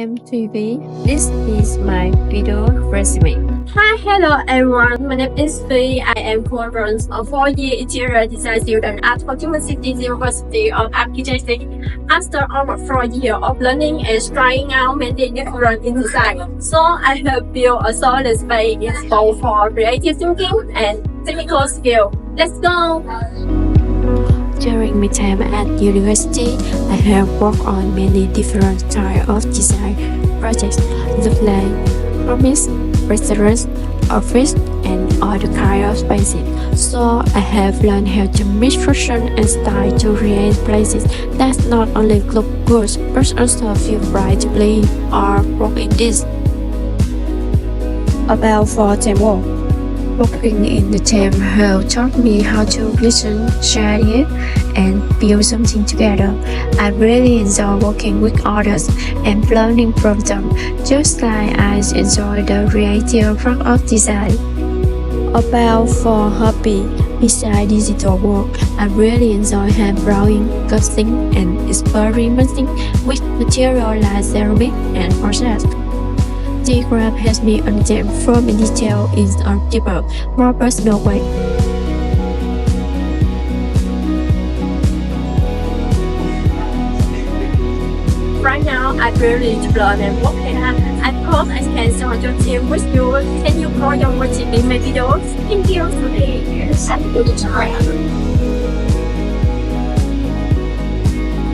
am Thuy Vy. This is my video resume. Hi, hello everyone. My name is Thuy. I am currently a 4-year interior design student at Fatima City University of Architecture. After over 4 years of learning and trying out many different design, so I have built a solid base both for creative thinking and technical skill. Let's go! During my time at university, I have worked on many different types of design projects, like homes, restaurants, office, and other kinds of spaces. So I have learned how to mix fashion and style to create places that not only look good but also feel bright to live or work in this. About 4 more. Working in the team have taught me how to listen, share it, and build something together. I really enjoy working with others and learning from them, just like I enjoy the creative part of design. About 4 hobby. Besides digital work, I really enjoy hand drawing, cutting, and experimenting with materials like ceramic and process. The craft helps me understand form and detail in a deeper, more personal way. Right now, I really need to learn and work hard. I hope I can join your team with you. Can you call your team in my videos? Thank you.